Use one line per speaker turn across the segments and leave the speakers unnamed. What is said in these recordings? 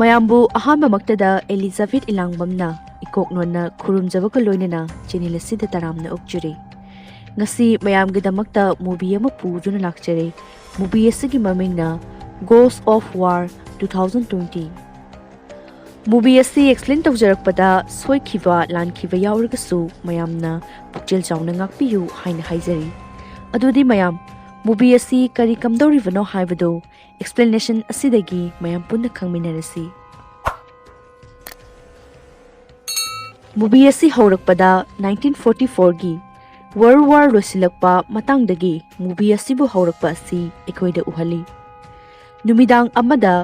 ꯃꯌꯥꯝꯕꯨ ꯑꯍꯥꯟꯕꯃꯛꯇꯗ ꯑꯦꯂꯤꯖꯥꯕꯦꯊ ꯏꯂꯥꯡꯕꯝꯅ ꯏꯀꯣꯛꯅꯣꯟꯅ ꯈꯨꯔꯨꯝꯖꯕꯒ ꯂꯣꯏꯅꯅ ꯆꯦꯅꯦꯜ ꯑꯁꯤꯗ ꯇꯔꯥꯝꯅ ꯑꯣꯛꯆꯔꯤ꯫ ꯉꯁꯤ ꯃꯌꯥꯝꯒꯤꯗꯃꯛꯇ ꯃꯨꯚꯤ ꯑꯃ ꯄꯨꯗꯨꯅ ꯂꯥꯛꯆꯔꯦ꯫ ꯃꯨꯚꯤ ꯑꯁꯤꯒꯤ ꯃꯃꯤꯡꯅ ꯒꯣꯁ ꯑꯣꯐ ꯋꯥꯔ 2020꯫ ꯃꯨꯚꯤ ꯑꯁꯤ ꯑꯦꯛꯁꯄ꯭ꯂꯦꯟ ꯇꯧꯖꯔꯛꯄꯗ ꯁꯣꯏꯈꯤꯕ ꯂꯥꯟꯈꯤꯕ ꯌꯥꯎꯔꯒꯁꯨ ꯃꯌꯥꯝꯅ ꯄꯨꯛꯆꯦꯜ ꯆꯥꯎꯅ ꯉꯥꯛꯄꯤꯌꯨ ꯍꯥꯏꯅ ꯍꯥꯏꯖꯔꯤ꯫ ꯑꯗꯨꯗꯤ ꯃꯌꯥꯝ ꯃꯨꯚꯤ ꯑꯁꯤ ꯀꯔꯤ ꯀꯝꯗꯧꯔꯤꯕꯅꯣ ꯍꯥꯏꯕꯗꯨ ꯑꯦꯛꯁꯄ꯭ꯂꯦꯅꯦꯁꯟ ꯑꯁꯤꯗꯒꯤ ꯃꯌꯥꯝ ꯄꯨꯟꯅ ꯈꯪꯃꯤꯟꯅꯔꯁꯤ꯫ ꯃꯨꯚꯤ ꯑꯁꯤ ꯍꯧꯔꯛꯄꯗ 1944ꯒꯤ ꯋꯥꯔꯜ ꯋꯥꯔ ꯂꯣꯏꯁꯤꯜꯂꯛꯄ ꯃꯇꯥꯡꯗꯒꯤ ꯃꯨꯚꯤ ꯑꯁꯤꯕꯨ ꯍꯧꯔꯛꯄ ꯑꯁꯤ ꯑꯩꯈꯣꯏꯗ ꯎꯍꯜꯂꯤ꯫ ꯅꯨꯃꯤꯗꯥꯡ ꯑꯃꯗ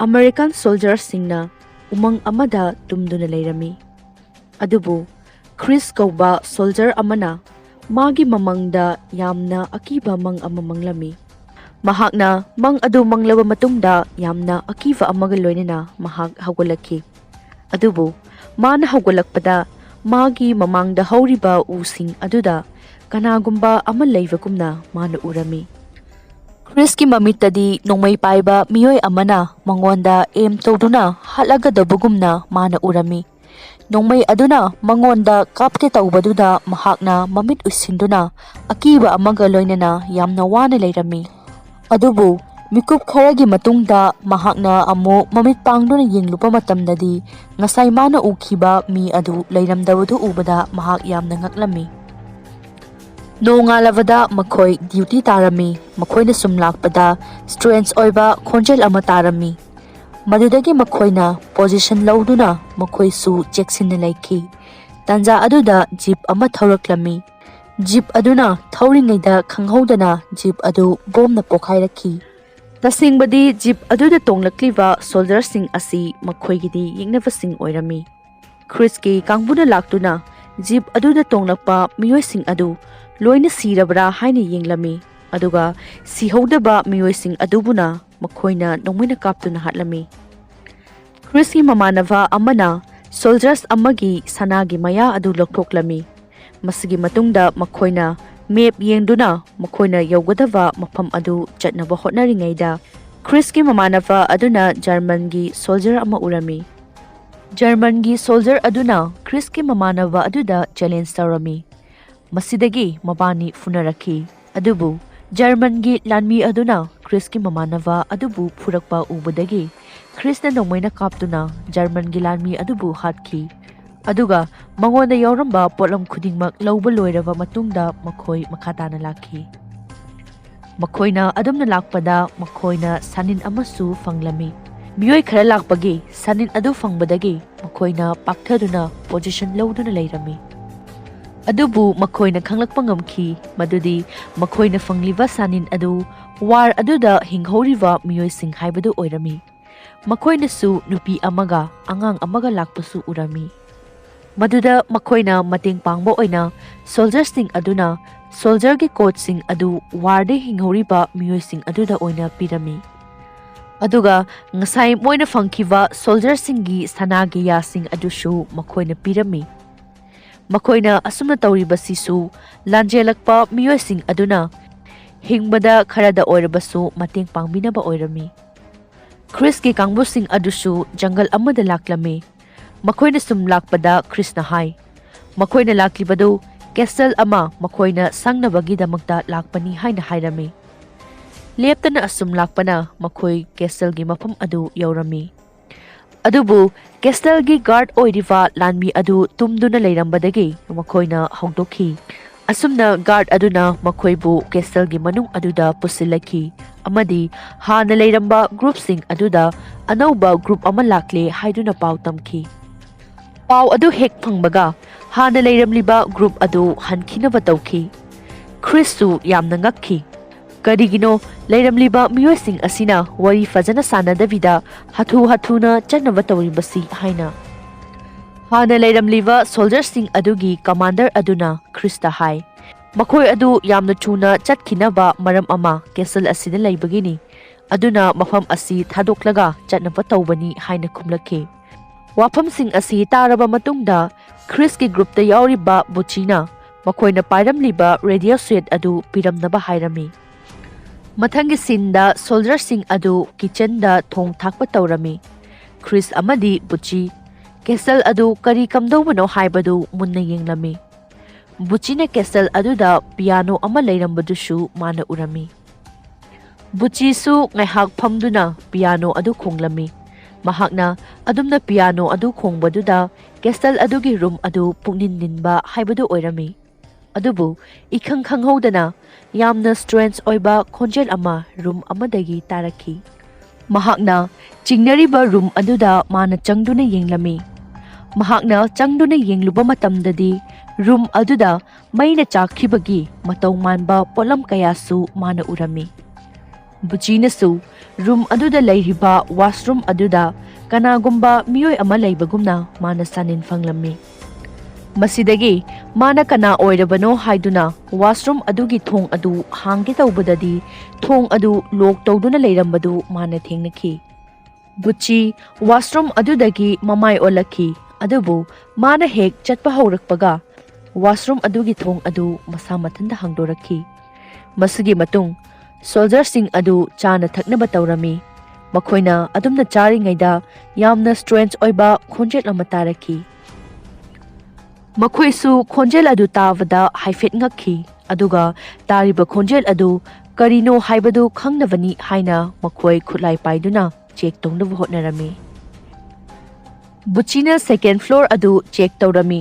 ꯑꯃꯦꯔꯤꯀꯥꯟ ꯁꯣꯜꯖꯔꯁꯤꯡꯅ ꯎꯃꯪ ꯑꯃꯗ ꯇꯨꯝꯗꯨꯅ ꯂꯩꯔꯝꯃꯤ꯫ ꯑꯗꯨꯕꯨ ꯈ꯭ꯔꯤꯁ ꯀꯧꯕ ꯁꯣꯜꯖꯔ ꯑꯃꯅ ꯃꯥꯒꯤ ꯃꯃꯪꯗ ꯌꯥꯝꯅ ꯑꯀꯤꯕ ꯃꯪ ꯑꯃ ꯃꯪꯂꯝꯃꯤ꯫ ꯃꯍꯥꯛꯅ ꯃꯪ ꯑꯗꯨ ꯃꯪꯂꯕ ꯃꯇꯨꯡꯗ ꯌꯥꯝꯅ ꯑꯀꯤꯕ ꯑꯃꯒ ꯂꯣꯏꯅꯅ ꯃꯍꯥꯛ ꯍꯧꯒꯠꯂꯛꯈꯤ꯫ ꯑꯗꯨꯕꯨ ꯃꯥꯅ ꯍꯧꯒꯠꯂꯛꯄꯗ ꯃꯥꯒꯤ ꯃꯃꯥꯡꯗ ꯍꯧꯔꯤꯕ ꯎꯁꯤꯡ ꯑꯗꯨꯗ ꯀꯅꯥꯒꯨꯝꯕ ꯑꯃ ꯂꯩꯕꯒꯨꯝꯅ ꯃꯥꯅ ꯎꯔꯝꯃꯤ꯫ ꯈ꯭ꯔꯤꯁꯀꯤ ꯃꯃꯤꯠꯇꯗꯤ ꯅꯣꯡꯃꯩ ꯄꯥꯏꯕ ꯃꯤꯑꯣꯏ ꯑꯃꯅ ꯃꯉꯣꯟꯗ ꯑꯦꯝ ꯇꯧꯗꯨꯅ ꯍꯥꯠꯂꯒꯗꯕꯒꯨꯝꯅ ꯃꯥꯅ ꯎꯔꯝꯃꯤ꯫ ꯅꯣꯡꯃꯩ ꯑꯗꯨꯅ ꯃꯉꯣꯟꯗ ꯀꯥꯞꯀꯦ ꯇꯧꯕꯗꯨꯗ ꯃꯍꯥꯛꯅ ꯃꯃꯤꯠ ꯎꯏꯁꯤꯟꯗꯨꯅ ꯑꯀꯤꯕ ꯑꯃꯒ ꯂꯣꯏꯅꯅ ꯌꯥꯝꯅ ꯋꯥꯅ ꯂꯩꯔꯝꯃꯤ꯫ ꯑꯗꯨꯕꯨ ꯃꯤꯀꯨꯞ ꯈꯔꯒꯤ ꯃꯇꯨꯡꯗ ꯃꯍꯥꯛꯅ ꯑꯃꯨꯛ ꯃꯃꯤꯠ ꯄꯥꯡꯗꯨꯅ ꯌꯦꯡꯂꯨꯕ ꯃꯇꯝꯗꯗꯤ ꯉꯁꯥꯏ ꯃꯥꯅ ꯎꯈꯤꯕ ꯃꯤ ꯑꯗꯨ ꯂꯩꯔꯝꯗꯕꯗꯨ ꯎꯕꯗ ꯃꯍꯥꯛ ꯌꯥꯝꯅ ꯉꯛꯂꯝꯃꯤ꯫ ꯅꯣꯡꯉꯥꯜꯂꯕꯗ ꯃꯈꯣꯏ ꯗ꯭ꯌꯨꯇꯤ ꯇꯥꯔꯝꯃꯤ꯫ ꯃꯈꯣꯏꯅ ꯁꯨꯝ ꯂꯥꯛꯄꯗ ꯁ꯭ꯇ꯭ꯔꯦꯟꯖ ꯑꯣꯏꯕ ꯈꯣꯟꯖꯦꯜ ꯑꯃ ꯇꯥꯔꯝꯃꯤ꯫ ꯃꯗꯨꯗꯒꯤ ꯃꯈꯣꯏꯅ ꯄꯣꯖꯤꯁꯟ ꯂꯧꯗꯨꯅ ꯃꯈꯣꯏꯁꯨ ꯆꯦꯛꯁꯤꯟꯅ ꯂꯩꯈꯤ꯫ ꯇꯥꯟꯖꯥ ꯑꯗꯨꯗ ꯖꯤꯞ ꯑꯃ ꯊꯧꯔꯛꯂꯝꯃꯤ꯫ ꯖꯤꯞ ꯑꯗꯨꯅ ꯊꯧꯔꯤꯉꯩꯗ ꯈꯪꯍꯧꯗꯅ ꯖꯤꯞ ꯑꯗꯨ ꯕꯣꯝꯅ ꯄꯣꯈꯥꯏꯔꯛꯈꯤ꯫ ꯇꯁꯦꯡꯕꯗꯤ ꯖꯤꯞ ꯑꯗꯨꯗ ꯇꯣꯡꯂꯛꯂꯤꯕ ꯁꯣꯜꯖꯔꯁꯤꯡ ꯑꯁꯤ ꯃꯈꯣꯏꯒꯤꯗꯤ ꯌꯦꯛꯅꯕꯁꯤꯡ ꯑꯣꯏꯔꯝꯃꯤ꯫ ꯈ꯭ꯔꯤꯁꯀꯤ ꯀꯥꯡꯕꯨꯅ ꯂꯥꯛꯇꯨꯅ ꯖꯤꯞ ꯑꯗꯨꯗ ꯇꯣꯡꯂꯛꯄ ꯃꯤꯑꯣꯏꯁꯤꯡ ꯑꯗꯨ ꯂꯣꯏꯅ ꯁꯤꯔꯕ꯭ꯔꯥ ꯍꯥꯏꯅ ꯌꯦꯡꯂꯝꯃꯤ꯫ ꯑꯗꯨꯒ ꯁꯤꯍꯧꯗꯕ ꯃꯤꯑꯣꯏꯁꯤꯡ ꯑꯗꯨꯕꯨꯅ ꯃꯈꯣꯏꯅ ꯅꯣꯡꯃꯩꯅ ꯀꯥꯞꯇꯨꯅ ꯍꯥꯠꯂꯝꯃꯤ꯫ ꯈ꯭ꯔꯤꯁꯀꯤ ꯃꯃꯥꯟꯅꯕ ꯑꯃꯅ ꯁꯣꯜꯖꯔꯁ ꯑꯃꯒꯤ ꯁꯅꯥꯒꯤ ꯃꯌꯥ ꯑꯗꯨ ꯂꯧꯊꯣꯛꯂꯝꯃꯤ꯫ ꯃꯁꯤꯒꯤ ꯃꯇꯨꯡꯗ ꯃꯈꯣꯏꯅ ꯃꯦꯞ ꯌꯦꯡꯗꯨꯅ ꯃꯈꯣꯏꯅ ꯌꯧꯒꯗꯕ ꯃꯐꯝ ꯑꯗꯨ ꯆꯠꯅꯕ ꯍꯣꯠꯅꯔꯤꯉꯩꯗ ꯈ꯭ꯔꯤꯁꯀꯤ ꯃꯃꯥꯟꯅꯕ ꯑꯗꯨꯅ ꯖꯔꯃꯟꯒꯤ ꯁꯣꯜꯖꯔ ꯑꯃ ꯎꯔꯝꯃꯤ꯫ ꯖꯔꯃꯟꯒꯤ ꯁꯣꯜꯖꯔ ꯑꯗꯨꯅ ꯈ꯭ꯔꯤꯁꯀꯤ ꯃꯃꯥꯟꯅꯕ ꯑꯗꯨꯗ ꯆꯦꯂꯦꯟꯖ ꯇꯧꯔꯝꯃꯤ꯫ ꯃꯁꯤꯗꯒꯤ ꯃꯕꯥꯅꯤ ꯐꯨꯅꯔꯛꯈꯤ꯫ ꯑꯗꯨꯕꯨ ꯖꯔꯃꯟꯒꯤ ꯂꯥꯟꯃꯤ ꯑꯗꯨꯅ ꯈ꯭ꯔꯤꯁꯀꯤ ꯃꯃꯥꯟꯅꯕ ꯑꯗꯨꯕꯨ ꯐꯨꯔꯛꯄ ꯎꯕꯗꯒꯤ ꯈ꯭ꯔꯤꯁꯅ ꯅꯣꯡꯃꯩꯅ ꯀꯥꯞꯇꯨꯅ ꯖꯔꯃꯟꯒꯤ ꯂꯥꯟꯃꯤ ꯑꯗꯨꯕꯨ ꯍꯥꯠꯈꯤ꯫ ꯑꯗꯨꯒ ꯃꯉꯣꯟꯗ ꯌꯥꯎꯔꯝꯕ ꯄꯣꯠꯂꯝ ꯈꯨꯗꯤꯡꯃꯛ ꯂꯧꯕ ꯂꯣꯏꯔꯕ ꯃꯇꯨꯡꯗ ꯃꯈꯣꯏ ꯃꯈꯥ ꯇꯥꯅ ꯂꯥꯛꯈꯤ꯫ ꯃꯈꯣꯏꯅ ꯑꯗꯨꯝꯅ ꯂꯥꯛꯄꯗ ꯃꯈꯣꯏꯅ ꯁꯥꯅꯤꯟ ꯑꯃꯁꯨ ꯐꯪꯂꯝꯃꯤ꯫ ꯃꯤꯑꯣꯏ ꯈꯔ ꯂꯥꯛꯄꯒꯤ ꯁꯥꯅꯤꯟ ꯑꯗꯨ ꯐꯪꯕꯗꯒꯤ ꯃꯈꯣꯏꯅ ꯄꯥꯛꯊꯗꯨꯅ ꯄꯣꯖꯤꯁꯟ ꯂꯧꯗꯨꯅ ꯂꯩꯔꯝꯃꯤ꯫ ꯑꯗꯨꯕꯨ ꯃꯈꯣꯏꯅ ꯈꯪꯂꯛꯄ ꯉꯝꯈꯤ ꯃꯗꯨꯗꯤ ꯃꯈꯣꯏꯅ ꯐꯪꯂꯤꯕ ꯁꯥꯅꯤꯟ ꯑꯗꯨ ꯋꯥꯔ ꯑꯗꯨꯗ ꯍꯤꯡꯍꯧꯔꯤꯕ ꯃꯤꯑꯣꯏꯁꯤꯡ ꯍꯥꯏꯕꯗꯨ ꯑꯣꯏꯔꯝꯃꯤ꯫ ꯃꯈꯣꯏꯅꯁꯨ ꯅꯨꯄꯤ ꯑꯃꯒ ꯑꯉꯥꯡ ꯑꯃꯒ ꯂꯥꯛꯄꯁꯨ ꯎꯔꯝꯃꯤ꯫ ꯃꯗꯨꯗ ꯃꯈꯣꯏꯅ ꯃꯇꯦꯡ ꯄꯥꯡꯕ ꯑꯣꯏꯅ ꯁꯣꯜꯖꯔꯁꯤꯡ ꯑꯗꯨꯅ ꯁꯣꯜꯖꯔꯒꯤ ꯀꯣꯠꯁꯤꯡ ꯑꯗꯨ ꯋꯥꯔꯗ ꯍꯤꯡꯍꯧꯔꯤꯕ ꯃꯤꯑꯣꯏꯁꯤꯡ ꯑꯗꯨꯗ ꯑꯣꯏꯅ ꯄꯤꯔꯝꯃꯤ꯫ ꯑꯗꯨꯒ ꯉꯁꯥꯏ ꯃꯣꯏꯅ ꯐꯪꯈꯤꯕ ꯁꯣꯜꯖꯔꯁꯤꯡꯒꯤ ꯁꯅꯥꯒꯤ ꯌꯥꯁꯤꯡ ꯑꯗꯨꯁꯨ ꯃꯈꯣꯏꯅ ꯄꯤꯔꯝꯃꯤ꯫ ꯃꯈꯣꯏꯅ ꯑꯁꯨꯝꯅ ꯇꯧꯔꯤꯕꯁꯤꯁꯨ ꯂꯥꯟꯖꯦꯜꯂꯛꯄ ꯃꯤꯑꯣꯏꯁꯤꯡ ꯑꯗꯨꯅ ꯍꯤꯡꯕꯗ ꯈꯔꯗ ꯑꯣꯏꯔꯕꯁꯨ ꯃꯇꯦꯡ ꯄꯥꯡꯕꯤꯅꯕ ꯑꯣꯏꯔꯝꯃꯤ꯫ ꯈ꯭ꯔꯤꯁꯀꯤ ꯀꯥꯡꯕꯨꯁꯤꯡ ꯑꯗꯨꯁꯨ ꯖꯪꯒꯜ ꯑꯃꯗ ꯂꯥꯛꯂꯝꯃꯤ꯫ ꯃꯈꯣꯏꯅ ꯁꯨꯝ ꯂꯥꯛꯄꯗ ꯈ꯭ꯔꯤꯁꯅ ꯍꯥꯏ ꯃꯈꯣꯏꯅ ꯂꯥꯛꯂꯤꯕꯗꯨ ꯀꯦꯁꯜ ꯑꯃ ꯃꯈꯣꯏꯅ ꯁꯪꯅꯕꯒꯤꯗꯃꯛꯇ ꯂꯥꯛꯄꯅꯤ ꯍꯥꯏꯅ ꯍꯥꯏꯔꯝꯃꯤ꯫ ꯂꯦꯞꯇꯅ ꯑꯁꯨꯝ ꯂꯥꯛꯄꯅ ꯃꯈꯣꯏ ꯀꯦꯁꯜꯒꯤ ꯃꯐꯝ ꯑꯗꯨ ꯌꯧꯔꯝꯃꯤ꯫ ꯑꯗꯨꯕꯨ ꯀꯦꯁꯜꯒꯤ ꯒꯥꯔꯗ ꯑꯣꯏꯔꯤꯕ ꯂꯥꯟꯃꯤ ꯑꯗꯨ ꯇꯨꯝꯗꯨꯅ ꯂꯩꯔꯝꯕꯗꯒꯤ ꯃꯈꯣꯏꯅ ꯍꯧꯗꯣꯛꯈꯤ꯫ ꯑꯁꯨꯝꯅ ꯒꯥꯔꯗ ꯑꯗꯨꯅ ꯃꯈꯣꯏꯕꯨ ꯀꯦꯁꯜꯒꯤ ꯃꯅꯨꯡ ꯑꯗꯨꯗ ꯄꯨꯁꯤꯜꯂꯛꯈꯤ ꯑꯃꯗꯤ ꯍꯥꯟꯅ ꯂꯩꯔꯝꯕ ꯒ꯭ꯔꯨꯞꯁꯤꯡ ꯑꯗꯨꯗ ꯑꯅꯧꯕ ꯒ꯭ꯔꯨꯞ ꯑꯃ ꯂꯥꯛꯂꯦ ꯍꯥꯏꯗꯨꯅ ꯄꯥꯎ ꯇꯝꯈꯤ꯫ ꯄꯥꯎ ꯑꯗꯨ ꯍꯦꯛ ꯐꯪꯕꯒ ꯍꯥꯟꯅ ꯂꯩꯔꯝꯂꯤꯕ ꯒ꯭ꯔꯨꯞ ꯑꯗꯨ ꯍꯟꯈꯤꯅꯕ ꯇꯧꯈꯤ꯫ ꯈ꯭ꯔꯤꯁꯁꯨ ꯌꯥꯝꯅ ꯉꯛꯈꯤ꯫ ꯀꯔꯤꯒꯤꯅꯣ ꯂꯩꯔꯝꯂꯤꯕ ꯃꯤꯑꯣꯏꯁꯤꯡ ꯑꯁꯤꯅ ꯋꯥꯔꯤ ꯐꯖꯅ ꯁꯥꯟꯅꯗꯕꯤꯗ ꯍꯥꯊꯨ-ꯍꯥꯊꯨꯅ ꯆꯠꯅꯕ ꯇꯧꯔꯤꯕꯁꯤ ꯍꯥꯏꯅ꯫ ꯍꯥꯟꯅ ꯂꯩꯔꯝꯂꯤꯕ ꯁꯣꯜꯖꯔꯁꯤꯡ ꯑꯗꯨꯒꯤ ꯀꯃꯥꯟꯗꯔ ꯑꯗꯨꯅ ꯈ꯭ꯔꯤꯁꯇ ꯍꯥꯏ ꯃꯈꯣꯏ ꯑꯗꯨ ꯌꯥꯝꯅ ꯊꯨꯅ ꯆꯠꯈꯤꯅꯕ ꯃꯔꯝ ꯑꯃ ꯀꯦꯁꯜ ꯑꯁꯤꯗ ꯂꯩꯕꯒꯤꯅꯤ꯫ ꯑꯗꯨꯅ ꯃꯐꯝ ꯑꯁꯤ ꯊꯥꯗꯣꯛꯂꯒ ꯆꯠꯅꯕ ꯇꯧꯕꯅꯤ ꯍꯥꯏꯅ ꯈꯨꯝꯂꯛꯈꯤ꯫ ꯋꯥꯐꯝꯁꯤꯡ ꯑꯁꯤ ꯇꯥꯔꯕ ꯃꯇꯨꯡꯗ ꯈ꯭ꯔꯤꯁꯀꯤ ꯒ꯭ꯔꯨꯞꯇ ꯌꯥꯎꯔꯤꯕ ꯕꯨꯆꯤꯅ ꯃꯈꯣꯏꯅ ꯄꯥꯏꯔꯝꯂꯤꯕ ꯔꯦꯗꯤꯑꯣ ꯁꯦꯠ ꯑꯗꯨ ꯄꯤꯔꯝꯅꯕ ꯍꯥꯏꯔꯝꯃꯤ꯫ ꯃꯊꯪꯒꯤ ꯁꯤꯟꯗ ꯁꯣꯜꯖꯔꯁꯤꯡ ꯑꯗꯨ ꯀꯤꯆꯟꯗ ꯊꯣꯡ ꯊꯥꯛꯄ ꯇꯧꯔꯝꯃꯤ꯫ ꯈ꯭ꯔꯤꯁ ꯑꯃꯗꯤ ꯕꯨꯆꯤ ꯀꯦꯁꯜ ꯑꯗꯨ ꯀꯔꯤ ꯀꯝꯗꯧꯕꯅꯣ ꯍꯥꯏꯕꯗꯨ ꯃꯨꯟꯅ ꯌꯦꯡꯂꯝꯃꯤ꯫ ꯕꯨꯆꯤꯅ ꯀꯦꯁꯜ ꯑꯗꯨꯗ ꯄꯤꯌꯥꯅꯣ ꯑꯃ ꯂꯩꯔꯝꯕꯗꯨꯁꯨ ꯃꯥꯅ ꯎꯔꯝꯃꯤ꯫ ꯕꯨꯆꯤꯁꯨ ꯉꯥꯏꯍꯥꯛ ꯐꯝꯗꯨꯅ ꯄꯤꯌꯥꯅꯣ ꯑꯗꯨ ꯈꯣꯡꯂꯝꯃꯤ꯫ ꯃꯍꯥꯛꯅ ꯑꯗꯨꯝꯅ ꯄꯤꯌꯥꯅꯣ ꯑꯗꯨ ꯈꯣꯡꯕꯗꯨꯗ ꯀꯦꯁꯜ ꯑꯗꯨꯒꯤ ꯔꯨꯝ ꯑꯗꯨ ꯄꯨꯛꯅꯤꯡ ꯅꯤꯟꯕ ꯍꯥꯏꯕꯗꯨ ꯑꯣꯏꯔꯝꯃꯤ꯫ ꯑꯗꯨꯕꯨ ꯏꯈꯪ ꯈꯪꯍꯧꯗꯅ ꯌꯥꯝꯅ ꯁ꯭ꯇ꯭ꯔꯦꯟꯖ ꯑꯣꯏꯕ ꯈꯣꯟꯖꯦꯜ ꯑꯃ ꯔꯨꯝ ꯑꯃꯗꯒꯤ ꯇꯥꯔꯛꯈꯤ꯫ ꯃꯍꯥꯛꯅ ꯆꯤꯡꯅꯔꯤꯕ ꯔꯨꯝ ꯑꯗꯨꯗ ꯃꯥꯅ ꯆꯪꯗꯨꯅ ꯌꯦꯡꯂꯝꯃꯤ꯫ ꯃꯍꯥꯛꯅ ꯆꯪꯗꯨꯅ ꯌꯦꯡꯂꯨꯕ ꯃꯇꯝꯗꯗꯤ ꯔꯨꯝ ꯑꯗꯨꯗ ꯃꯩꯅ ꯆꯥꯛꯈꯤꯕꯒꯤ ꯃꯇꯧ ꯃꯥꯟꯕ ꯄꯣꯠꯂꯝ ꯀꯌꯥꯁꯨ ꯃꯥꯅ ꯎꯔꯝꯃꯤ꯫ ꯕꯨꯆꯤꯅꯁꯨ ꯔꯨꯝ ꯑꯗꯨꯗ ꯂꯩꯔꯤꯕ ꯋꯥꯁꯔꯨꯝ ꯑꯗꯨꯗ ꯀꯅꯥꯒꯨꯝꯕ ꯃꯤꯑꯣꯏ ꯑꯃ ꯂꯩꯕꯒꯨꯝꯅ ꯃꯥꯅ ꯁꯥꯅꯤꯟ ꯐꯪꯂꯝꯃꯤ꯫ ꯃꯁꯤꯗꯒꯤ ꯃꯥꯅ ꯀꯅꯥ ꯑꯣꯏꯔꯕꯅꯣ ꯍꯥꯏꯗꯨꯅ ꯋꯥꯁꯔꯨꯝ ꯑꯗꯨꯒꯤ ꯊꯣꯡ ꯑꯗꯨ ꯍꯥꯡꯒꯦ ꯇꯧꯕꯗꯗꯤ ꯊꯣꯡ ꯑꯗꯨ ꯂꯣꯛ ꯇꯧꯗꯨꯅ ꯂꯩꯔꯝꯕꯗꯨ ꯃꯥꯅ ꯊꯦꯡꯅꯈꯤ꯫ ꯕꯨꯆꯤ ꯋꯥꯁꯔꯨꯝ ꯑꯗꯨꯗꯒꯤ ꯃꯃꯥꯏ ꯑꯣꯜꯂꯛꯈꯤ, ꯑꯗꯨꯕꯨ ꯃꯥꯅ ꯍꯦꯛ ꯆꯠꯄ ꯍꯧꯔꯛꯄꯒ ꯋꯥꯁꯔꯨꯝ ꯑꯗꯨꯒꯤ ꯊꯣꯡ ꯑꯗꯨ ꯃꯁꯥ ꯃꯊꯟꯇ ꯍꯥꯡꯗꯣꯔꯛꯈꯤ꯫ ꯃꯁꯤꯒꯤ ꯃꯇꯨꯡ ꯁꯣꯜꯖꯔꯁꯤꯡ ꯑꯗꯨ ꯆꯥꯅ ꯊꯛꯅꯕ ꯇꯧꯔꯝꯃꯤ꯫ ꯃꯈꯣꯏꯅ ꯑꯗꯨꯝꯅ ꯆꯥꯔꯤꯉꯩꯗ ꯌꯥꯝꯅ ꯁ꯭ꯇ꯭ꯔꯦꯟꯖ ꯑꯣꯏꯕ ꯈꯣꯟꯖꯦꯜ ꯑꯃ ꯇꯥꯔꯛꯈꯤ꯫ ꯃꯈꯣꯏꯁꯨ ꯈꯣꯟꯖꯦꯜ ꯑꯗꯨ ꯇꯥꯕꯗ ꯍꯥꯏꯐꯦꯠ ꯉꯛꯈꯤ, ꯑꯗꯨꯒ ꯇꯥꯔꯤꯕ ꯈꯣꯟꯖꯦꯜ ꯑꯗꯨ ꯀꯔꯤꯅꯣ ꯍꯥꯏꯕꯗꯨ ꯈꯪꯅꯕꯅꯤ ꯍꯥꯏꯅ ꯃꯈꯣꯏ ꯈꯨꯠꯂꯥꯏ パイꯗꯨꯅ ꯆꯦꯛ ꯇꯧꯅꯕ ꯍꯣꯠꯅꯔꯝꯃꯤ꯫ ꯕꯨꯆꯤꯅ ꯁꯦꯀꯦꯟ ꯐ꯭ꯂꯣꯔ ꯑꯗꯨ ꯆꯦꯛ ꯇꯧꯔꯝꯃꯤ꯫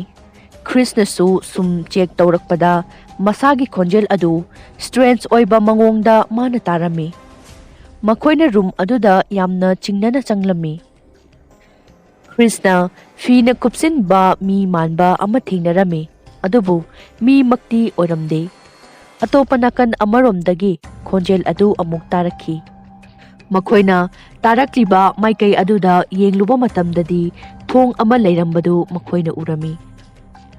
ꯈ꯭ꯔꯤꯁꯅꯁꯨ ꯁꯨꯝ ꯆꯦꯛ ꯇꯧꯔꯛꯄꯗ ꯃꯁꯥꯒꯤ ꯈꯣꯟꯖꯦꯜ ꯑꯗꯨ ꯁ꯭ꯇ꯭ꯔꯦꯟꯖ ꯑꯣꯏꯕ ꯃꯑꯣꯡꯗ ꯃꯥꯅ ꯇꯥꯔꯝꯃꯤ꯫ ꯃꯈꯣꯏꯅ ꯔꯨꯝ ꯑꯗꯨꯗ ꯌꯥꯝꯅ ꯆꯤꯡꯅꯅ ꯆꯪꯂꯝꯃꯤ꯫ ꯈ꯭ꯔꯤꯁꯅ ꯐꯤꯅ ꯀꯨꯞꯁꯤꯟꯕ ꯃꯤ ꯃꯥꯟꯕ ꯑꯃ ꯊꯦꯡꯅꯔꯝꯃꯤ, ꯑꯗꯨꯕꯨ ꯃꯤꯃꯛꯇꯤ ꯑꯣꯏꯔꯝꯗꯦ꯫ ꯑꯇꯣꯞꯄ ꯅꯥꯀꯟ ꯑꯃꯔꯣꯝꯗꯒꯤ ꯈꯣꯟꯖꯦꯜ ꯑꯗꯨ ꯑꯃꯨꯛ ꯇꯥꯔꯛꯈꯤ꯫ ꯃꯈꯣꯏꯅ ꯇꯥꯔꯛꯂꯤꯕ ꯃꯥꯏꯀꯩ ꯑꯗꯨꯗ ꯌꯦꯡꯂꯨꯕ ꯃꯇꯝꯗꯗꯤ ꯊꯣꯡ ꯑꯃ ꯂꯩꯔꯝꯕꯗꯨ ꯃꯈꯣꯏꯅ ꯎꯔꯝꯃꯤ꯫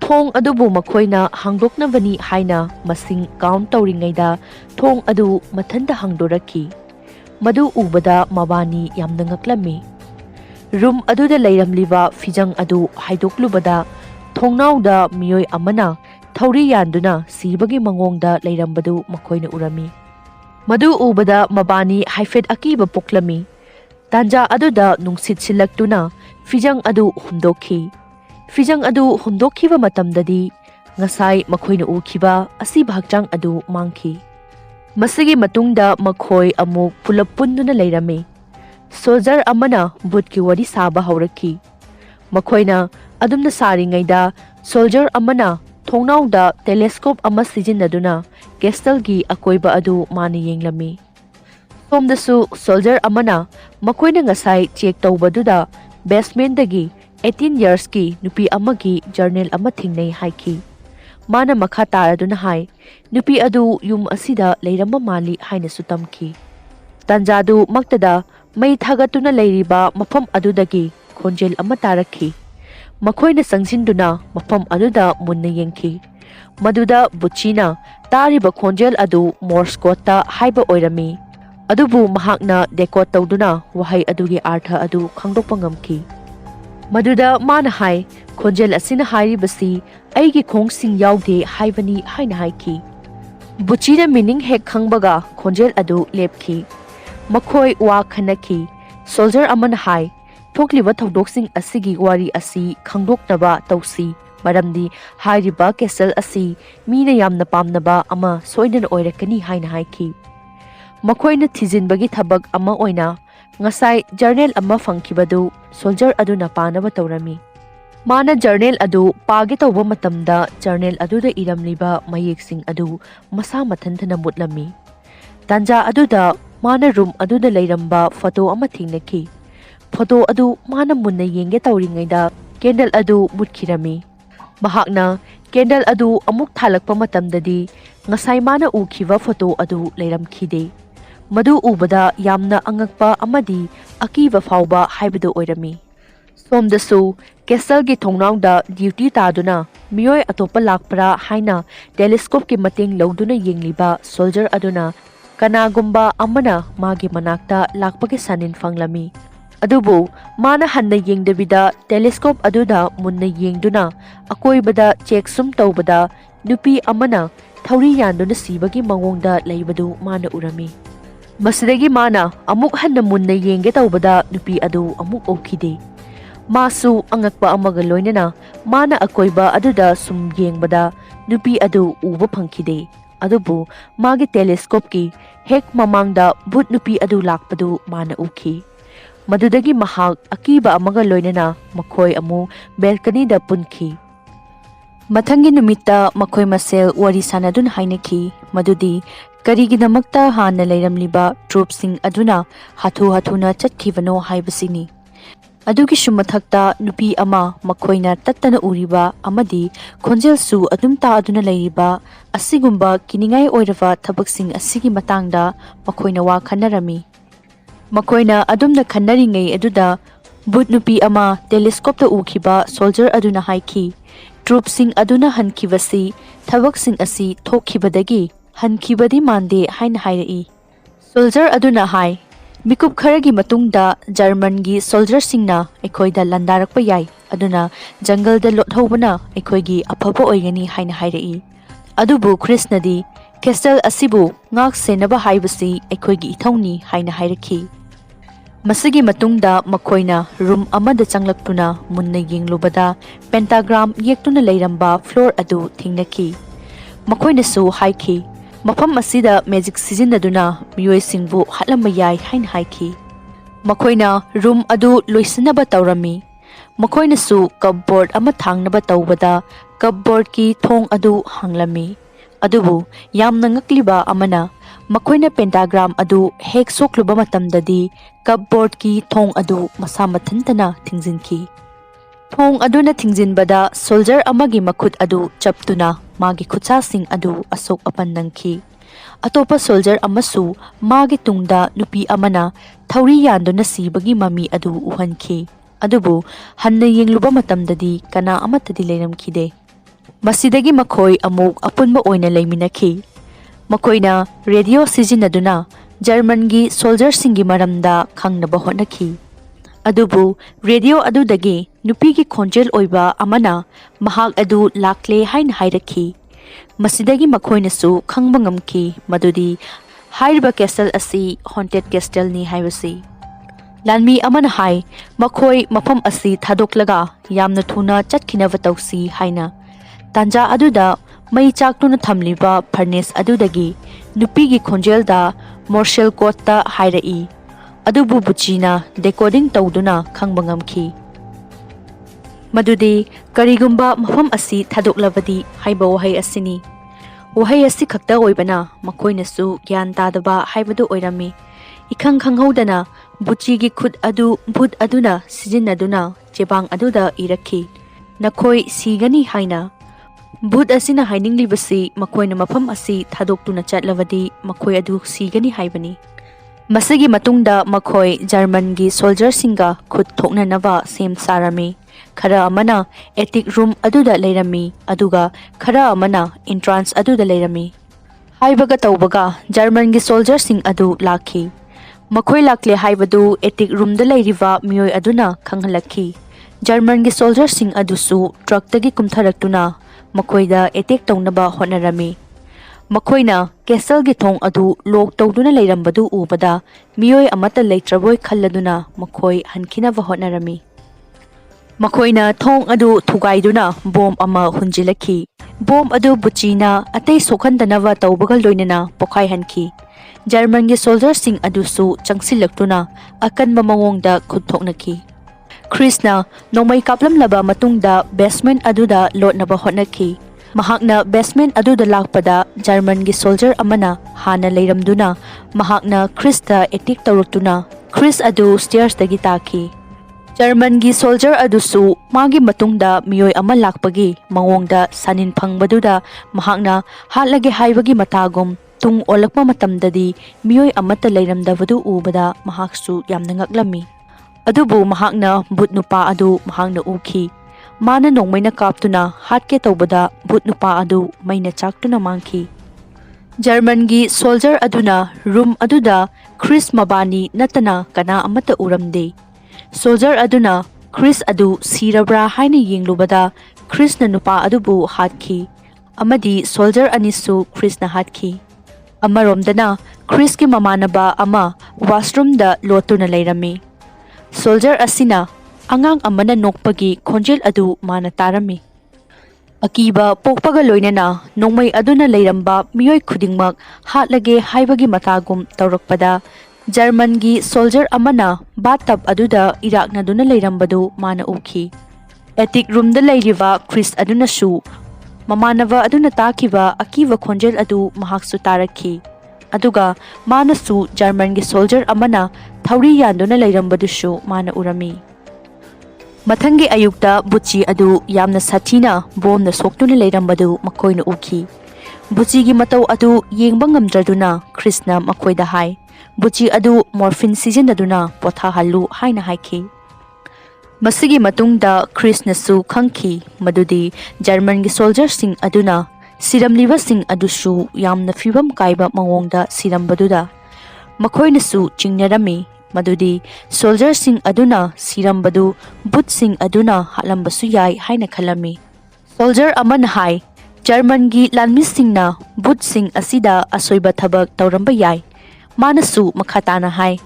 ꯊꯣꯡ ꯑꯗꯨꯕꯨ ꯃꯈꯣꯏꯅ ꯍꯥꯡꯗꯣꯛꯅꯕꯅꯤ ꯍꯥꯏꯅ ꯃꯁꯤꯡ ꯀꯥꯎꯟꯠ ꯇꯧꯔꯤꯉꯩꯗ ꯊꯣꯡ ꯑꯗꯨ ꯃꯊꯟꯇ ꯍꯥꯡꯗꯣꯔꯛꯈꯤ꯫ ꯃꯗꯨ ꯎꯕꯗ ꯃꯕꯥꯅꯤ ꯌꯥꯝꯅ ꯉꯛꯂꯝꯃꯤ꯫ ꯔꯨꯝ ꯑꯗꯨꯗ ꯂꯩꯔꯝꯂꯤꯕ ꯐꯤꯖꯪ ꯑꯗꯨ ꯍꯥꯏꯗꯣꯛꯂꯨꯕꯗ ꯊꯣꯡꯅꯥꯎꯗ ꯃꯤꯑꯣꯏ ꯑꯃꯅ ꯊꯧꯔꯤ ꯌꯥꯟꯗꯨꯅ ꯁꯤꯕꯒꯤ ꯃꯑꯣꯡꯗ ꯂꯩꯔꯝꯕꯗꯨ ꯃꯈꯣꯏꯅ ꯎꯔꯝꯃꯤ꯫ ꯃꯗꯨ ꯎꯕꯗ ꯃꯕꯥꯅꯤ ꯍꯥꯏꯐꯦꯠ ꯑꯀꯤꯕ ꯄꯣꯛꯂꯝꯃꯤ꯫ ꯇꯥꯟꯖꯥ ꯑꯗꯨꯗ ꯅꯨꯡꯁꯤꯠ ꯁꯤꯠꯂꯛꯇꯨꯅ ꯐꯤꯖꯪ ꯑꯗꯨ ꯍꯨꯝꯗꯣꯛꯈꯤ꯫ ꯐꯤꯖꯪ ꯑꯗꯨ ꯍꯨꯝꯗꯣꯛꯈꯤꯕ ꯃꯇꯝꯗꯗꯤ ꯉꯁꯥꯏ ꯃꯈꯣꯏꯅ ꯎꯈꯤꯕ ꯑꯁꯤꯕ ꯍꯛꯆꯥꯡ ꯑꯗꯨ ꯃꯥꯡꯈꯤ꯫ ꯃꯁꯤꯒꯤ ꯃꯇꯨꯡꯗ ꯃꯈꯣꯏ ꯑꯃꯨꯛ ꯄꯨꯂꯞ ꯄꯨꯟꯗꯨꯅ ꯂꯩꯔꯝꯃꯤ꯫ ꯁꯣꯜꯖꯔ ꯑꯃꯅ ꯚꯨꯠꯀꯤ ꯋꯥꯔꯤ ꯁꯥꯕ ꯍꯧꯔꯛꯈꯤ꯫ ꯃꯈꯣꯏꯅ ꯑꯗꯨꯝꯅ ꯁꯥꯔꯤꯉꯩꯗ ꯁꯣꯜꯖꯔ ꯑꯃꯅ ꯊꯣꯡꯅꯥꯎꯗ ꯇꯦꯂꯦꯁꯀꯣꯞ ꯑꯃ ꯁꯤꯖꯤꯟꯅꯗꯨꯅ ꯀꯦꯁꯇꯜꯒꯤ ꯑꯀꯣꯏꯕ ꯑꯗꯨ ꯃꯥꯅ ꯌꯦꯡꯂꯝꯃꯤ꯫ ꯁꯣꯝꯗꯁꯨ ꯁꯣꯜꯖꯔ ꯑꯃꯅ ꯃꯈꯣꯏꯅ ꯉꯁꯥꯏ ꯆꯦꯛ ꯇꯧꯕꯗꯨꯗ ꯕꯦꯁꯃꯦꯟꯠꯗꯒꯤ 18 ꯌꯔꯁꯀꯤ ꯅꯨꯄꯤ ꯑꯃꯒꯤ ꯖꯔꯅꯦꯜ ꯑꯃ ꯊꯦꯡꯅꯩ ꯍꯥꯏꯈꯤ꯫ ꯃꯥꯅ ꯃꯈꯥ ꯇꯥꯔꯗꯨꯅ ꯍꯥꯏ, ꯅꯨꯄꯤ ꯑꯗꯨ ꯌꯨꯝ ꯑꯁꯤꯗ ꯂꯩꯔꯝꯕ ꯃꯥꯜꯂꯤ ꯍꯥꯏꯅꯁꯨ ꯇꯝꯈꯤ꯫ ꯇꯥꯟꯖꯥꯗꯨ ꯃꯛꯇꯗ ꯃꯩ ꯊꯥꯒꯠꯇꯨꯅ ꯂꯩꯔꯤꯕ ꯃꯐꯝ ꯑꯗꯨꯗꯒꯤ ꯈꯣꯟꯖꯦꯜ ꯑꯃ ꯇꯥꯔꯛꯈꯤ꯫ ꯃꯈꯣꯏꯅ ꯆꯪꯁꯤꯟꯗꯨꯅ ꯃꯐꯝ ꯑꯗꯨꯗ ꯃꯨꯟꯅ ꯌꯦꯡꯈꯤ꯫ ꯃꯗꯨꯗ ꯕꯨꯆꯤꯅ ꯇꯥꯔꯤꯕ ꯈꯣꯟꯖꯦꯜ ꯑꯗꯨ ꯃꯣꯔꯁ ꯀꯣꯗꯇ ꯍꯥꯏꯕ ꯑꯣꯏꯔꯝꯃꯤ, ꯑꯗꯨꯕꯨ ꯃꯍꯥꯛꯅ ꯗꯦꯀꯣꯗ ꯇꯧꯗꯨꯅ ꯋꯥꯍꯩ ꯑꯗꯨꯒꯤ ꯑꯥꯔꯊ ꯑꯗꯨ ꯈꯪꯗꯣꯛꯄ ꯉꯝꯈꯤ꯫ ꯃꯗꯨꯗ ꯃꯥꯅ ꯍꯥꯏ, ꯈꯣꯟꯖꯦꯜ ꯑꯁꯤꯅ ꯍꯥꯏꯔꯤꯕꯁꯤ ꯑꯩꯒꯤ ꯈꯣꯡꯁꯤꯡ ꯌꯥꯎꯗꯦ ꯍꯥꯏꯕꯅꯤ ꯍꯥꯏꯅ ꯍꯥꯏꯈꯤ꯫ ꯕꯨꯆꯤꯅ ꯃꯤꯅꯤꯡ ꯍꯦꯛ ꯈꯪꯕꯒ ꯈꯣꯟꯖꯦꯜ ꯑꯗꯨ ꯂꯦꯞꯈꯤ꯫ ꯃꯈꯣꯏ ꯋꯥ ꯈꯟꯅꯈꯤ꯫ ꯁꯣꯜꯖꯔ ꯑꯃꯅ ꯍꯥꯏ, ꯊꯣꯛꯂꯤꯕ ꯊꯧꯗꯣꯛꯁꯤꯡ ꯑꯁꯤꯒꯤ ꯋꯥꯔꯤ ꯑꯁꯤ ꯈꯪꯗꯣꯛꯅꯕ ꯇꯧꯁꯤ, ꯃꯔꯝꯗꯤ ꯍꯥꯏꯔꯤꯕ ꯀꯦꯁꯜ ꯑꯁꯤ ꯃꯤꯅ ꯌꯥꯝꯅ ꯄꯥꯝꯅꯕ ꯑꯃ ꯁꯣꯏꯗꯅ ꯑꯣꯏꯔꯛꯀꯅꯤ ꯍꯥꯏꯅ ꯍꯥꯏꯈꯤ꯫ ꯃꯈꯣꯏꯅ ꯊꯤꯖꯤꯟꯕꯒꯤ ꯊꯕꯛ ꯑꯃ ꯑꯣꯏꯅ ꯉꯁꯥꯏ ꯖꯔꯅꯦꯜ ꯑꯃ ꯐꯪꯈꯤꯕꯗꯨ ꯁꯣꯜꯖꯔ ꯑꯗꯨꯅ ꯄꯥꯅꯕ ꯇꯧꯔꯝꯃꯤ꯫ ꯃꯥꯅ ꯖꯔꯅꯦꯜ ꯑꯗꯨ ꯄꯥꯒꯦ ꯇꯧꯕ ꯃꯇꯝꯗ ꯖꯔꯅꯦꯜ ꯑꯗꯨꯗ ꯏꯔꯝꯂꯤꯕ ꯃꯌꯦꯛꯁꯤꯡ ꯑꯗꯨ ꯃꯁꯥ ꯃꯊꯟꯇꯅ ꯃꯨꯠꯂꯝꯃꯤ꯫ ꯇꯥꯟꯖꯥ ꯑꯗꯨꯗ ꯃꯥꯅ ꯔꯨꯝ ꯑꯗꯨꯗ ꯂꯩꯔꯝꯕ ꯐꯣꯇꯣ ꯑꯃ ꯊꯦꯡꯅꯈꯤ꯫ ꯐꯣꯇꯣ ꯑꯗꯨ ꯃꯥꯅ ꯃꯨꯟꯅ ꯌꯦꯡꯒꯦ ꯇꯧꯔꯤꯉꯩꯗ ꯀꯦꯟꯗꯜ ꯑꯗꯨ ꯃꯨꯠꯈꯤꯔꯝꯃꯤ꯫ ꯃꯍꯥꯛꯅ ꯀꯦꯟꯗꯜ ꯑꯗꯨ ꯑꯃꯨꯛ ꯊꯥꯜꯂꯛꯄ ꯃꯇꯝꯗꯗꯤ ꯉꯁꯥꯏ ꯃꯥꯅ ꯎꯈꯤꯕ ꯐꯣꯇꯣ ꯑꯗꯨ ꯂꯩꯔꯝꯈꯤꯗꯦ꯫ ꯃꯗꯨ ꯎꯕꯗ ꯌꯥꯝꯅ ꯑꯉꯛꯄ ꯑꯃꯗꯤ ꯑꯀꯤꯕ ꯐꯥꯎꯕ ꯍꯥꯏꯕꯗꯨ ꯑꯣꯏꯔꯝꯃꯤ꯫ ꯁꯣꯝꯗꯁꯨ ꯀꯦꯁꯜꯒꯤ ꯊꯣꯡꯅꯥꯎꯗ ꯗ꯭ꯌꯨꯇꯤ ꯇꯥꯗꯨꯅ ꯃꯤꯑꯣꯏ ꯑꯇꯣꯞꯄ ꯂꯥꯛꯄ꯭ꯔꯥ ꯍꯥꯏꯅ ꯇꯦꯂꯦꯁꯀꯣꯞꯀꯤ ꯃꯇꯦꯡ ꯂꯧꯗꯨꯅ ꯌꯦꯡꯂꯤꯕ ꯁꯣꯜꯖꯔ ꯑꯗꯨꯅ ꯀꯅꯥꯒꯨꯝꯕ ꯑꯃꯅ ꯃꯥꯒꯤ ꯃꯅꯥꯛꯇ ꯂꯥꯛꯄꯒꯤ ꯁꯥꯅꯤꯟ ꯐꯪꯂꯝꯃꯤ꯫ ꯑꯗꯨꯕꯨ ꯃꯥꯅ ꯍꯟꯅ ꯌꯦꯡꯗꯕꯤꯗ ꯇꯦꯂꯦꯁꯀꯣꯞ ꯑꯗꯨꯗ ꯃꯨꯟꯅ ꯌꯦꯡꯗꯨꯅ ꯑꯀꯣꯏꯕꯗ ꯆꯦꯛ ꯁꯨꯝ ꯇꯧꯕꯗ ꯅꯨꯄꯤ ꯑꯃꯅ ꯊꯧꯔꯤ ꯌꯥꯟꯗꯨꯅ ꯁꯤꯕꯒꯤ ꯃꯑꯣꯡꯗ ꯂꯩꯕꯗꯨ ꯃꯥꯅ ꯎꯔꯝꯃꯤ꯫ Masidagi mana amuk hanna munna yenge tawbada nupi adu amuk okide. Masu angakpa amaga loinana mana akoiba aduda sum yengbada nupi adu uba phangkide. Adubu magi telescope ki hek mamangda but nupi adu lakpadu mana uki. Madudagi mahak akiba amaga loinana makoy amu balcony da punki. Mathangi numita makoy masel wari sanadun hainaki madudi karigidamakta hana leiramliba troopsing aduna hathu-hathuna chatkivano haibasini. Adugi shumathakta nupi ama makoyna tattana uriba amadi khonjel su adum ta aduna leiriba asigumba kiningai oirava thabaksing asigi matangda makoyna wa khanarami. Makoyna adumna khannaringai aduda but nupi ama telescope ta ukhiba soldier aduna haiki. Troopsing aduna hankivasi thabaksing asi thokhibadagi hankibadi mande hain hairai. Soldier aduna hai Mikup kharagi matungda German gi soldier singna ekoida landarakpa yai aduna jungle da lothobana ekoigi aphaba oigani haina hairai. Adubu Krishna di castle asibu ngak senaba haibasi ekoigi ithongni haina hairaki. Masigi matungda makoina room amada changlaktuna munna yenglubada pentagram yektuna leiramba floor adu thingnaki. Makoina su haiki Mafam asida magic sizinaduna miyoi singbu hatlamba yai hain haiki. Makoina room adu loisanaba tawrami. Makoina su cupboard ama thangnaba tawbada cupboard ki thong adu hanglami. Adubu yamna ngakliba amana makoina pentagram adu hek sokluba matamdadi cupboard ki thong adu masa mathantana thingzinki. Thong aduna thingzinbada soldier amagi makhut adu chaptuna magi khutsasing adu asok apandangki. Atopa soldier amasu magi tungda nupi amana thauri yanduna sibagi mami adu uhanki. Adubu hanna yengluba matamdadi kana amatadi leiramkide. Masidagi makoy amuk apunba oina leiminaki. Makoyna radio sizinaduna German gi soldier singi maramda khangnaba honaki. Adubu radio adudagi nupigi khonjel oiba amana mahak adu lakle hain hairaki. Masidagi makoyna su khangba ngamki madudi hairiba castle asi haunted castle ni haibasi. Lanmi amana hai makoy mafam asi thadoklaga yamna thuna chatkhinaba tawsi haina. Tanja aduda mai chaktuna thamliba furnace adudagi nupigi khonjel da martial court ta hairai. Adubu buchina decoding tawduna khangba ngamki. Madudi karigumba mafam asi thadoklabadi haiba wahai asini. Wahai asi khakta oibana makoyna su gyan tadaba haibadu oirami. Ikhang khanghaudana buchigi khud adu bud aduna sizinaduna chebang aduda iraki. Nakoy sigani haina. Bud asina haininglibasi makoyna mafam asi thadoktuna chatlawadi makoy adu sigani haibani. Masagi matungda makoy German gi soldier singa khud thoknanaba sem sarami. Khara amana attic room aduda leirami aduga khara amana entrance aduda leirami. Haibaga tawbaga German gi soldier sing adu lakhi. Makoy lakle haibadu attic room da leiriva miyoi aduna khanghalakhi. German gi soldier sing adusu truck tagi kumtharaktuna makoyda attack tawnaba honarami. Makoyna castle gi thong adu lok tawduna leirambadu ubada miyoi amata leitraboy khalladuna makoy hankinaba honarami. Makoyna thong adu thugaiduna bomb ama hunjilaki. Bomb adu buchina atay sokhandanaba tawbagal loinana pokai hanki. German gi soldier sing adusu changsilaktuna akanba mawongda khudthoknaki. Krishna nomay kaplam laba matungda basement aduda lotnaba honaki. Mahakna basement aduda lakpada German gi soldier amana hana leiramduna mahakna Krista attack tawraktuna Chris adu stairs dagi taki. German gi soldier adusu magi matungda miyoi ama lakpagi mawongda sanin phangbaduda mahakna hatlage haibagi matagum tung olakpa matamdadi miyoi amata leiramdabadu ubada mahaksu yamna ngaklami. Adubu mahakna but nupa adu mahakna uki. Mana nongmayna kaptuna hatke tawbada but nupa adu mayna chaktuna mangki. German gi soldier aduna room aduda Chris mabani natana kana amata uramde. Soldier aduna Chris adu sirabra haina yenglubada Chris na nupa adubu hatki. Amadi soldier anisu Chris na hatki. Amaromdana Chriski mamanaba ama washroomda lotuna leirami. Soldier asina angang amana nokpagi khonjel adu mana tarami. Akiba pokpaga loinana nongmai aduna leiramba miyoi khudingmak hatlage haibagi matagum taurakpada German gi soldier amana bathtub aduda iraknaduna leirambadu mana uki. Attic room da leiriba Chris aduna su mamanava aduna takiba akiba khonjel adu mahaksu tarakhi. Aduga mana su German gi soldier amana thauri yanduna leirambadu su mana urami. Mathangi ayukta buchi adu yamna sathina bom na soktuna leirambadu makoina uki. Buchi gi matau adu yengba ngamdraduna Krishna makoida hai. Buchi adu morphine sizinaduna potha halu haina haiki. Masigi matungda Krishna su khangki madudi German gi soldier sing aduna siramliba sing adusu yamna fibam kaiba mawongda sirambaduda makoina su chingnarami madudi soldier sing aduna sirambadu but sing aduna halambasu yai haina khalami. Soldier aman hai German gi lanmi singna but sing asida asoiba thabak tauramba yai manasu makhatana hai.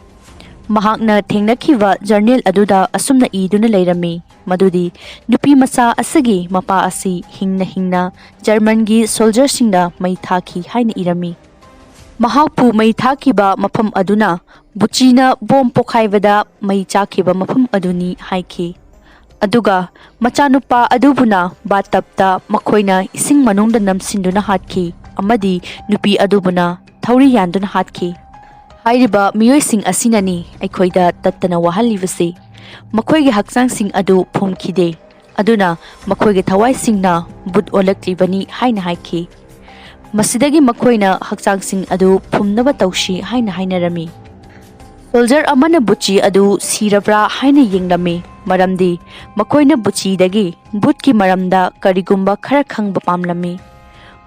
Mahakna thengnakiwa journal aduda asumna iduna leirami madudi nupi masa asagi mapa asi hingna German gi soldier singda mai thaki haina irami. Mahakpu mai thakiba mafam aduna buchina bom pokhaibada mai chakiba mafam aduni haiki. Aduga machanupa adubuna batapta makoina ising manungda namsinduna hatki amadi nupi adubuna thauri yanduna hatki. Hairiba miyoi sing asinani aikhoida tattana wahalibase makoigi haksang sing adu phumkhide aduna makoigi thawai singna but olaklibani haina haiki. Masidagi makoina haksang sing adu phumnaba taushi haina hainarami. Soldier amana buchi adu sirabra haina yenglami maramdi makoina buchi dagi butki maramda karigumba khara khangba pamlami.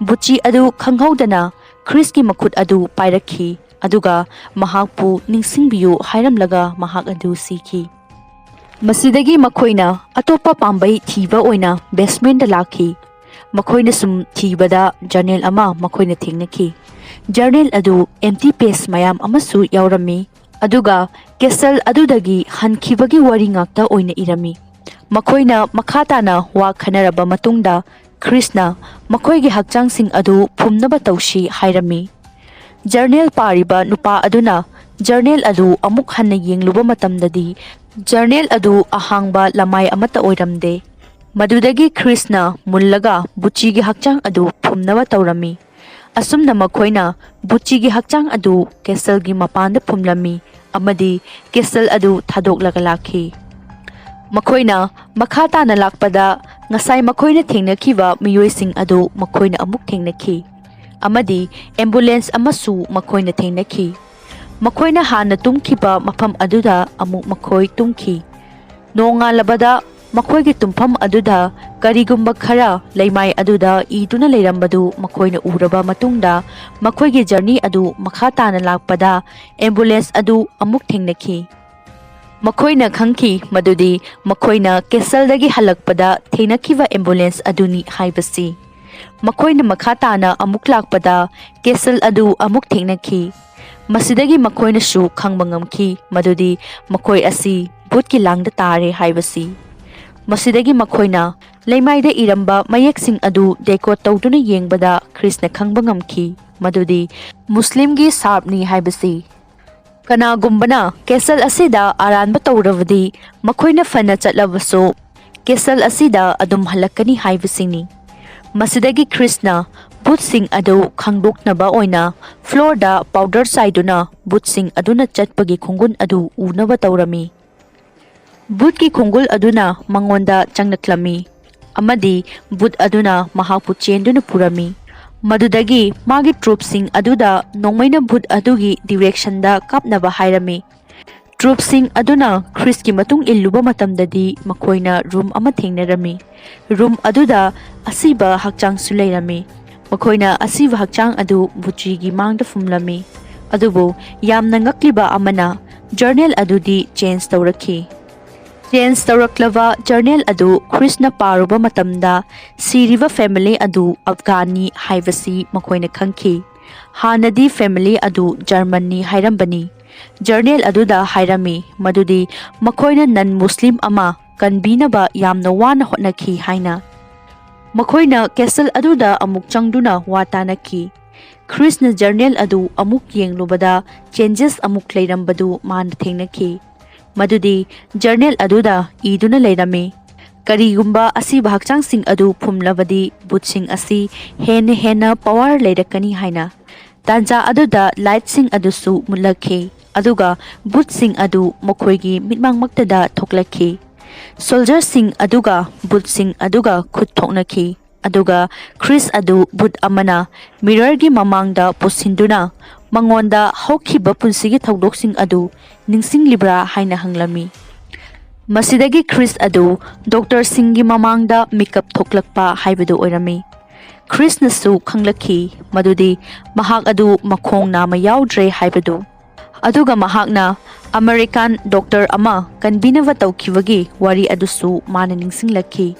Buchi adu khanghaudana Chriski makut adu pairakhi aduga mahakpu ningsingbiyu hairamlaga mahak adu siki. Masidagi makoina atopa pambai thiba oina basement da lakhi. Makoina sum thibada journal ama makoina thengnaki. Journal adu empty page mayam amasu yaurami. Aduga castle adudagi hankibagi wari ngakta oina irami. Makoina makhatana wa khanaraba matungda Krishna makoigi hakchang sing adu phumnaba taushi hairami. Journal pariba nupa aduna journal adu amuk hanna yengluba matamdadi journal adu ahangba lamai amata oiramde. Madudagi Krishna mullaga buchigi hakchang adu phumnaba taurami. Asumna makoina buchigi hakchang adu castle gi mapanda phumlami amadi castle adu thadok lakhi. Makoina makhata na lakpada ngasai makoina thengnakiwa miyoi sing adu makoina amuk thengnaki. Amadi ambulance amasu makoina thengnaki. Makoina hana tumkiba mafam aduda amuk makoi tumki. Nonga labada makoigi tumpham aduda karigumba khara leimai aduda iduna leirambadu makoina uraba matungda makoigi journey adu makhata na lakpada ambulance adu amuk thengnaki. Makoina khangki madudi makoina castle dagi halakpada thengnakiwa ambulance aduni haibasi. Makoina makhata na amuk lakpada castle adu amuk thengnaki. Masidagi makoina su khangbangamki madudi makoi asi butki langda tare haibasi. Masidagi makoina leimaida iramba mayek sing adu decode tawduna yengbada Krishna khangbangamki madudi Muslim gi sabni haibasi. Kanagumbana castle asida aranba tawravadi makoina fana chatlabaso castle asida adum halakani haibasini. Masidagi Krishna but sing adu khangdoknaba oina floor da powder saiduna but sing aduna chatpagi khungun adu unaba tawrami. But ki khungul aduna mangonda changnaklami amadi but aduna mahakpu chenduna purami. Madudagi magi troop sing aduda nongmaina but adugi direction da kapnaba hairami. Troop sing aduna Chris ki matung illuba matamdadi makoina room ama thengnarami. Room aduda asiba hakchang sulairami. Makoina asiba hakchang adu buchi gi mangda fumlami. Adubu yamna ngakliba amana journal adudi change tawrakhi. Change tawraklava journal adu Krishna paruba matamda siriva family adu Afghani haivasi makoina khangki. Hanadi family adu Germany hairambani. Journal aduda hairami madudi makoina non-Muslim ama kanbinaba yamna wana hotnaki haina. Makoina castle aduda amuk changduna watanaki. Krishna journal adu amuk yenglubada changes amuk leirambadu man thengnaki. Madudi journal aduda iduna leirami. Karigumba asi bahakchang sing adu phumlabadi butsing asi hena power leirakani haina. Tanja aduda light sing adusu mulakhe. Aduga butsing adu makhoigi mitmang maktada thoklakhe. Soldier sing aduga butsing aduga khut thoknaki. Aduga Chris adu but amana mirror gi mamangda posinduna mangonda hokhiba punsigi thawdoksing adu ningsing libra haina hanglami. Masidagi Chris adu Dr. Singhi mamangda makeup thoklakpa haibadu oirami. Chris nasu khanglakhi madudi mahak adu makhong na mayaudre haibadu. Aduga mahakna American doctor ama kanbinava tawkhibagi wari adusu mana ningsinglakhi.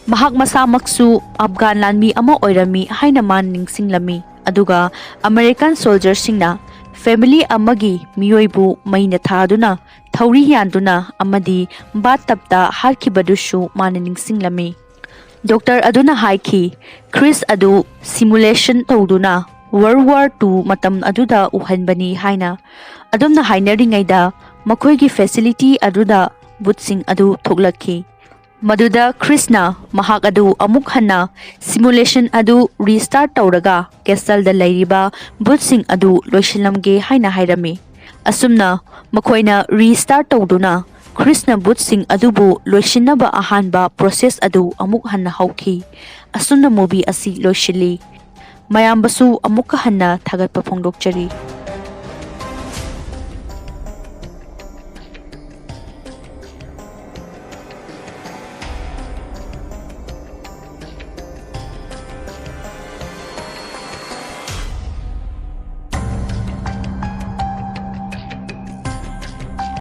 Mahak masamaksu Afghan lanmi ama oirami haina man ningsinglami. Aduga American soldier singna family amagi miyoibu maina thaduna thauri yanduna amadi batapta harkibadushu mana ningsinglami. Doctor aduna haiki Chris adu simulation tawduna World War II matam aduda uhanbani haina. Adumna hainaringaida makoigi facility aduda butsing adu thoklakhi. Maduda Krishna mahak adu amuk hanna simulation adu restart tawraga castle da lairiba butsing adu loishilamge haina hairami. Asumna makoina restart tawduna Krishna butsing adubu loishinaba ahanba process adu amuk hanna hauki. Asumna movie asi loishili. Mayambasu amuk hanna thagatpa phongdokchari.